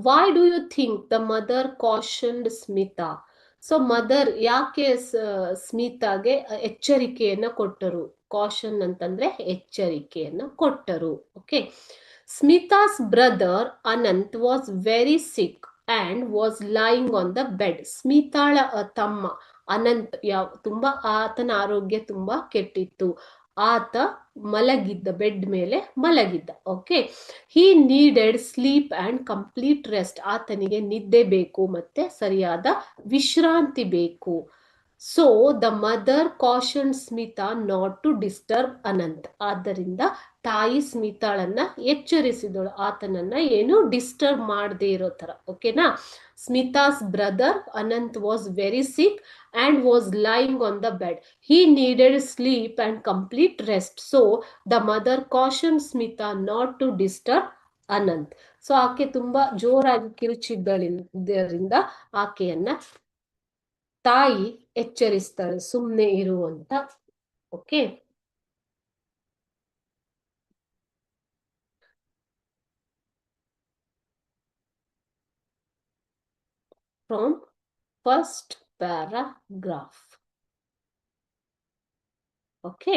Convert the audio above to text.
Y do you think the mother cautioned Smita? So mother ಯಾಕೆ ಸ್ಮಿತಾಗೆ ಎಚ್ಚರಿಕೆಯನ್ನ ಕೊಟ್ಟರು? ಕಾಷನ್ ಅಂತಂದ್ರೆ ಎಚ್ಚರಿಕೆಯನ್ನ ಕೊಟ್ಟರು. Okay. Smita's brother Anant was very sick and was lying on the bed. ಸ್ಮಿತಾಳ ತಮ್ಮ ಅನಂತ್ ತುಂಬಾ ಆತನ ಆರೋಗ್ಯ ತುಂಬಾ ಕೆಟ್ಟಿತ್ತು. ಆತ ಮಲಗಿದ್ದ, ಬೆಡ್ ಮೇಲೆ ಮಲಗಿದ್ದ. Okay. He needed sleep and complete rest. ಆತನಿಗೆ ನಿದ್ದೆ ಬೇಕು ಮತ್ತೆ ಸರಿಯಾದ ವಿಶ್ರಾಂತಿ ಬೇಕು. So the mother caution Smita not to disturb Anant. ಆದ್ದರಿಂದ ತಾಯಿ ಸ್ಮಿತಾಳನ್ನ ಎಚ್ಚರಿಸಿದಳು, ಆತನನ್ನ ಏನು ಡಿಸ್ಟರ್ಬ್ ಮಾಡದೇ ಇರೋ ತರ. ಓಕೆನಾ. Smita's brother Anant was very sick and was lying on the bed. He needed sleep and complete rest. So the mother cautioned Smita not to disturb Anant. So ಆಕೆ ತುಂಬಾ ಜೋರಾಗಿ ಕಿರುಚಿದ್ದರಿಂದ ಆಕೆಯನ್ನ ತಾಯಿ ಎಚ್ಚರಿಸ್ತಾಳೆ, ಸುಮ್ಮನೆ ಇರು ಅಂತ. Okay. From first paragraph. Okay.